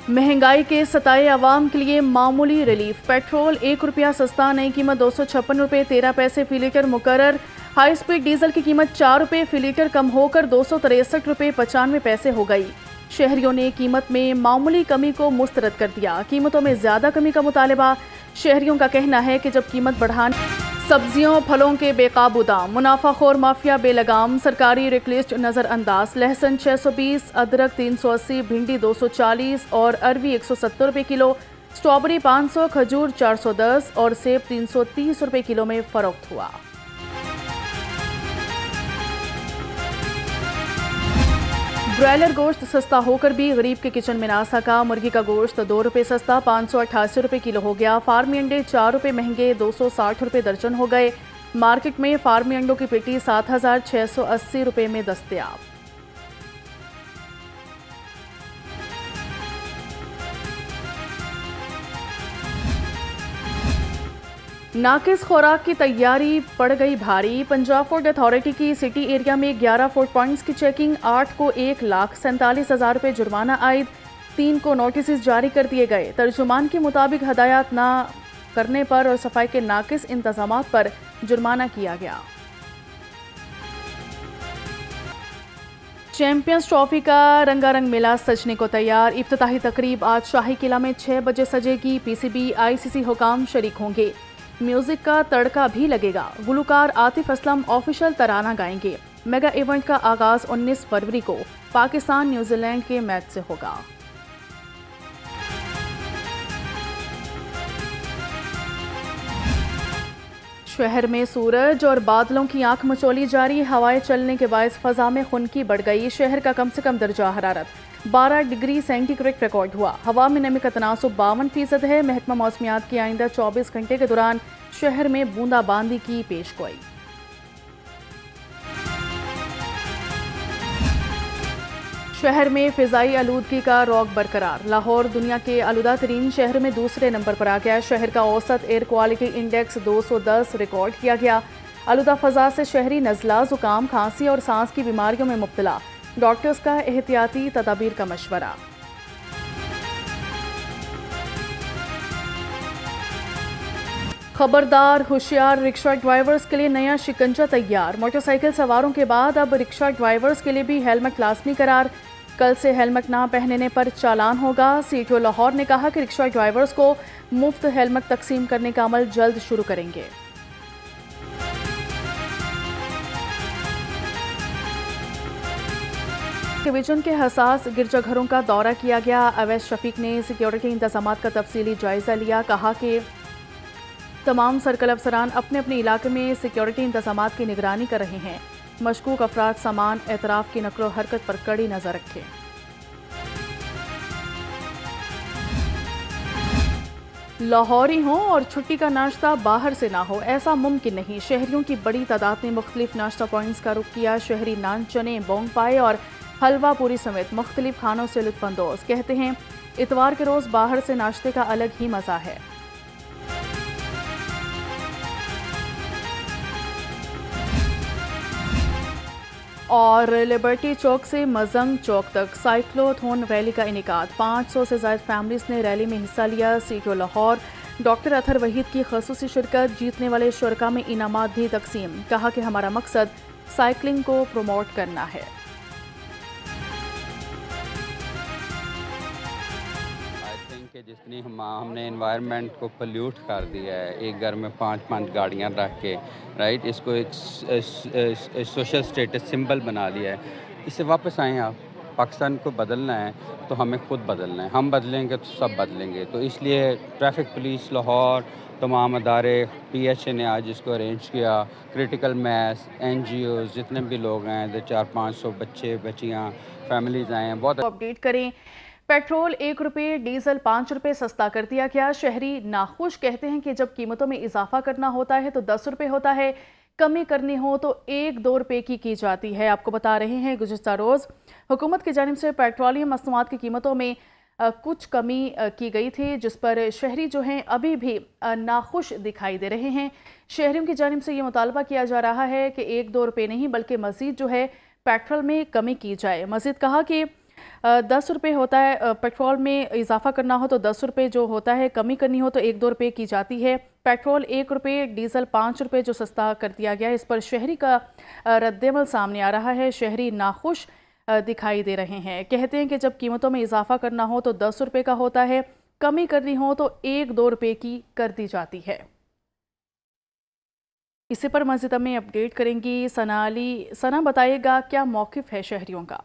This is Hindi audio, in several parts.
महंगाई के सताए आवाम के लिए मामूली रिलीफ। पेट्रोल ₹1 सस्ता, नई कीमत ₹256.13 फी लीटर मुकर्रर। हाई स्पीड डीजल की कीमत ₹4 फी लीटर कम होकर ₹263.95 हो गई। शहरियों ने कीमत में मामूली कमी को मुस्तरद कर दिया। कीमतों में ज्यादा कमी का मुतालबा। शहरियों का कहना है कि जब कीमत बढ़ाने सब्जियों फलों के बेकाबू दाम, मुनाफाखोर माफिया बेलगाम, सरकारी रिक्लिस्ट नज़रअंदाज। लहसुन 620, अदरक 380, भिंडी 240 और अरवी ₹170 किलो। स्ट्रॉबेरी 500, खजूर 410 और सेब ₹330 किलो में फरोख्त हुआ। ब्रॉयलर गोश्त सस्ता होकर भी गरीब के किचन में ना सका। मुर्गी का गोश्त ₹2 सस्ता, ₹588 किलो हो गया। फार्मी अंडे ₹4 महंगे, ₹260 दर्जन हो गए। मार्केट में फार्मी अंडों की पेटी ₹7,680 में दस्तयाब। नाकिस खुराक की तैयारी पड़ गई भारी। पंजाब फूड अथॉरिटी की सिटी एरिया में 11 फूड पॉइंट्स की चेकिंग। 8 को 1,47,000 जुर्माना आयद। 3 को नोटिस जारी कर दिए गए। तर्जुमान के मुताबिक हदायत न करने पर और सफाई के नाकिस इंतजामात पर जुर्माना किया गया। चैंपियंस ट्रॉफी का रंगारंग मेला सजने को तैयार। इफ्तिताही तकरीब आज शाही किला में 6 बजे सजेगी। पीसीबी आईसीसी हुकाम शरीक होंगे। म्यूजिक का तड़का भी लगेगा। गुलकार आतिफ असलम ऑफिशियल तराना गाएंगे। मेगा इवेंट का आगाज 19 फरवरी को पाकिस्तान न्यूजीलैंड के मैच से होगा। शहर में सूरज और बादलों की आंख मचोली जारी। हवाएं चलने के बायस फजा में खुनकी बढ़ गई। शहर का कम से कम दर्जा हरारत 12 डिग्री सेंटीग्रेड रिकॉर्ड हुआ। हवा में नमी का तनासुब 52% है। महकमा मौसमियात की आइंदा 24 घंटे के दौरान शहर में बूंदाबांदी की पेशगोई। शहर में फिजाई आलूदगी का रौक बरकरार। लाहौर दुनिया के आलूदा तरीन शहर में दूसरे नंबर पर आ गया। शहर का औसत एयर क्वालिटी इंडेक्स 210 रिकॉर्ड किया गया। आलूदा फजा से शहरी नज़ला, जुकाम, खांसी और सांस की बीमारियों में मुब्तला। डॉक्टर्स का एहतियाती तदाबीर का मशवरा। खबरदार, होशियार रिक्शा ड्राइवर्स के लिए नया शिकंजा तैयार। मोटरसाइकिल सवारों के बाद अब रिक्शा ड्राइवर्स के लिए भी हेलमेट लाजमी करार। कल से हेलमेट ना पहनने पर चालान होगा। सीटीओ लाहौर ने कहा कि रिक्शा ड्राइवर्स को मुफ्त हेलमेट तकसीम करने का अमल जल्द शुरू करेंगे। डिवीजन के हसास गिरजाघरों का दौरा किया गया। अवैस शफीक ने सिक्योरिटी इंतजामात का तफसीली जायजा लिया। कहा कि तमाम सर्कल अफसरान अपने अपने इलाके में सिक्योरिटी इंतजामात की निगरानी कर रहे हैं। मशकूक अफराद, सामान, एतराफ़ की नकलो हरकत पर कड़ी नजर रखें। लाहौरी हों और छुट्टी का नाश्ता बाहर से ना हो, ऐसा मुमकिन नहीं। शहरियों की बड़ी तादाद ने मुख्तलिफ नाश्ता पॉइंट्स का रुख किया। शहरी नान, चने, बोंग पाए और हलवा पूरी समेत मुख्तलिफ खानों से लुत्फानंदोज। कहते हैं इतवार के रोज़ बाहर से नाश्ते का अलग ही मज़ा है। और लिबर्टी चौक से मजंग चौक तक साइक्लोथॉन रैली का इनेकाद। 500 से ज़ायद फैमिलीज ने रैली में हिस्सा लिया। सीटीओ लाहौर डॉक्टर अतहर वहीद की खसूसी शिरकत। जीतने वाले शुरका में इनामात भी तकसीम। कहा कि हमारा मकसद साइकिलिंग को प्रमोट करना है। कि जितनी हमने एनवायरनमेंट को पोल्यूट कर दिया है, एक घर में 5-5 गाड़ियां रख के, राइट, इसको एक सोशल स्टेटस सिंबल बना लिया है। इससे वापस आएँ आप। पाकिस्तान को बदलना है तो हमें खुद बदलना है। हम बदलेंगे तो सब बदलेंगे। तो इसलिए ट्रैफिक पुलिस लाहौर, तमाम अदारे, PHA ने आज इसको अरेंज किया। क्रिटिकल मैस, NGOs, जितने भी लोग हैं, 400-500 बच्चे बच्चियाँ फैमिलीज़ आए हैं। बहुत अपडेट करें। पेट्रोल ₹1, डीजल ₹5 सस्ता कर दिया गया। शहरी नाखुश कहते हैं कि जब कीमतों में इजाफा करना होता है तो ₹10 होता है, कमी करनी हो तो ₹1-2 की जाती है। आपको बता रहे हैं गुज़िश्ता रोज़ हुकूमत की जानिब से पेट्रोलियम मसनूआत की कीमतों में कुछ कमी की गई थी, जिस पर शहरी जो हैं अभी भी नाखुश दिखाई दे रहे हैं। शहरियों की जानिब से ये मुतालबा किया जा रहा है कि ₹1-2 नहीं बल्कि मज़ीद जो है पेट्रोल में कमी की जाए। मज़ीद कहा कि ₹10 होता है। पेट्रोल में इजाफा करना हो तो ₹10 जो होता है, कमी करनी हो तो 1-2 रुपये की जाती है। पेट्रोल ₹1, डीजल ₹5 जो सस्ता कर दिया गया है। इस पर शहरी का रद्देमल सामने आ रहा है। शहरी नाखुश दिखाई दे रहे हैं। कहते हैं कि जब कीमतों में इजाफा करना हो तो ₹10 का होता है, कमी करनी हो तो 1-2 रुपये की कर दी जाती है। इसी पर मज़ीद में अपडेट करेंगी सना, बताइएगा क्या मौक़िफ़ है शहरियों का?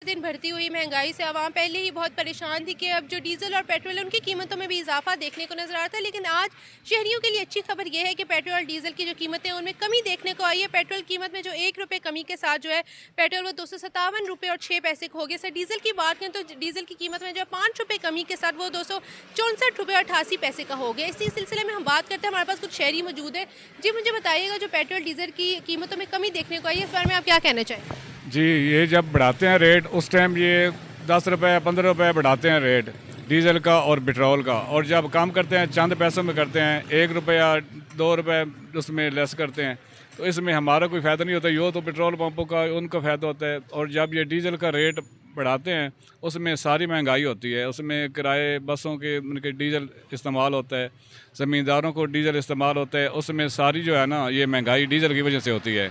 दिन बढ़ती हुई महंगाई से आवाम पहले ही बहुत परेशान थी कि अब जो डीजल और पेट्रोल है उनकी कीमतों में भी इजाफा देखने को नजर आता है। लेकिन आज शहरियों के लिए अच्छी खबर यह है कि पेट्रोल और डीजल की जो कीमतें हैं उनमें कमी देखने को आई है। पेट्रोल कीमत में जो ₹1 कमी के साथ जो है पेट्रोल वो ₹257.06 हो गया। सर डीजल की बात करें तो डीजल की कीमत में जो ₹5 कमी के साथ वो ₹264.88 का हो गया। इसी सिलसिले में हम बात करते हैं, हमारे पास कुछ शहरी मौजूद है। जी मुझे बताइएगा, जो पेट्रोल डीजल की कीमतों में कमी देखने को आई है, इस बारे में आप क्या कहना चाहेंगे? जी, ये जब बढ़ाते हैं रेट उस टाइम ये ₹10 ₹15 बढ़ाते हैं रेट डीजल का और पेट्रोल का, और जब कम करते हैं चंद पैसों में करते हैं, ₹1 ₹2 उसमें लेस करते हैं, तो इसमें हमारा कोई फ़ायदा नहीं होता। यो तो पेट्रोल पंपों का उनका फ़ायदा होता है, और जब ये डीजल का रेट बढ़ाते हैं उसमें सारी महंगाई होती है। उसमें किराए बसों के उनके डीजल इस्तेमाल होता है, ज़मींदारों को डीजल इस्तेमाल होता है, उसमें सारी जो है ना ये महंगाई डीजल की वजह से होती है।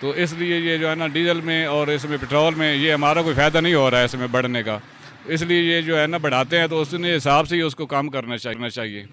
तो इसलिए ये जो है ना डीजल में और इसमें पेट्रोल में ये हमारा कोई फ़ायदा नहीं हो रहा है इसमें बढ़ने का, इसलिए ये जो है ना बढ़ाते हैं तो उसने हिसाब से ही उसको कम करना चाहिए।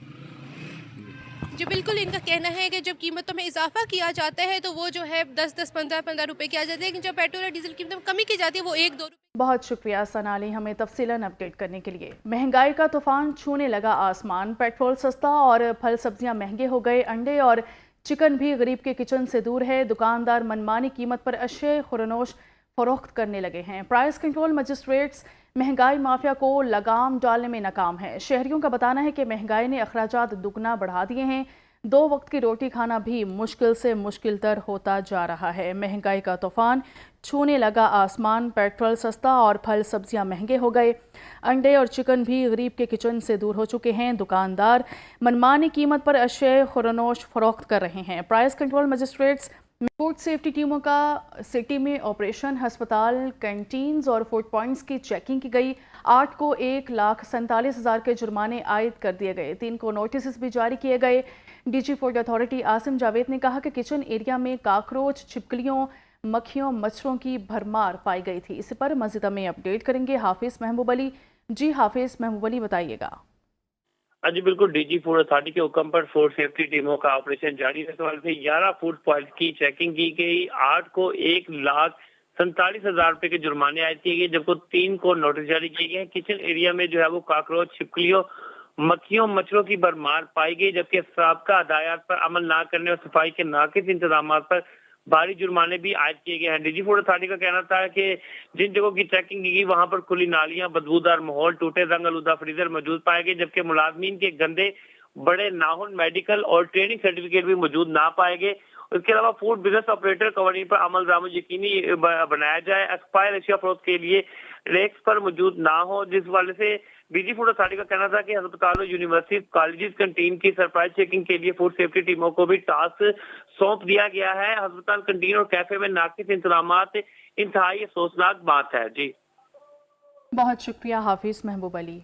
जी बिल्कुल, इनका कहना है कि जब कीमतों में इजाफा किया जाता है तो वो जो है 10-10, 15-15 रुपए की आ जाती है, लेकिन जब पेट्रोल और डीजल की कीमतों में कमी की जाती है वो 1-2 रुपए। बहुत शुक्रिया सनाली, हमें तफसीलन अपडेट करने के लिए। महंगाई का तूफान छूने लगा आसमान। पेट्रोल सस्ता और फल सब्जियां महंगे हो गए। अंडे और चिकन भी गरीब के किचन से दूर है। दुकानदार मनमानी कीमत पर अशय खुरनोश फरोख्त करने लगे हैं। प्राइस कंट्रोल मजिस्ट्रेट्स महंगाई माफिया को लगाम डालने में नाकाम है। शहरियों का बताना है कि महंगाई ने अखराजात दुगना बढ़ा दिए हैं। 2 वक्त की रोटी खाना भी मुश्किल से मुश्किल तर होता जा रहा है। महंगाई का तूफान छूने लगा आसमान। पेट्रोल सस्ता और फल सब्जियां महंगे हो गए। अंडे और चिकन भी गरीब के किचन से दूर हो चुके हैं। दुकानदार मनमानी कीमत पर अशय खुरनोश फरोख्त कर रहे हैं। Price control magistrates food safety टीमों का सिटी में ऑपरेशन। अस्पताल, कैंटीन्स और फूड पॉइंट्स की चेकिंग की गई। 8 को 1,47,000 के जुर्माने आयद कर दिए गए। 3 को नोटिस भी जारी किए गए। DG food authority Asim Javed ने कहा कि किचन एरिया में काकरोच, छिपकलियों, मक्खियों, मच्छरों की भरमार पाई गई थी। इस पर मज़ीद में अपडेट करेंगे हाफिज महबूब अली। जी हाफिज महबूब अली, बताइएगा। जी बिल्कुल, डीजी फूड अथॉरिटी के हुक्म पर फूड सेफ्टी टीमों का ऑपरेशन जारी है। तो 11 फूड पॉइंट की चेकिंग की गई। 8 को 1,47,000 रुपए के जुर्माने आयद किए गए, जबकि 3 को नोटिस जारी किए गए। किचन एरिया में जो है वो काकरोच, छिपकलियों, मक्खियों, मच्छरों की भरमार पाई गई, जबकि साबका हदायत पर अमल न करने और सफाई के नाकिस इंतजाम पर भारी जुर्माने भी आयद किए गए हैं। डीजी फूड अथॉरिटी का कहना था कि जिन जगहों की चेकिंग की गई वहां पर खुली नालियां, बदबूदार माहौल, टूटे रंग आलूदा फ्रीजर मौजूद पाए गए, जबकि मुलाजमीन के गंदे बड़े नाखून, मेडिकल और ट्रेनिंग सर्टिफिकेट भी मौजूद ना पाए गए। उसके अलावा फूड बिजनेस ऑपरेटर कवानीन पर अमल दरामद यकीनी बनाया जाए। एक्सपायर एशिया फरोख्त के लिए रेक्स पर मौजूद ना हो, जिस वाले से डीजी फूड अथॉरिटी का कहना था कि अस्पतालों, यूनिवर्सिटी, कॉलेजेस, कैंटीन की सरप्राइज चेकिंग के लिए फूड सेफ्टी टीमों को भी टास्क सौंप दिया गया है। अस्पताल, कैंटीन और कैफे में नाकिस इंतजामात इंतहाई अफसोसनाक बात है। जी बहुत शुक्रिया हाफिज महबूब अली।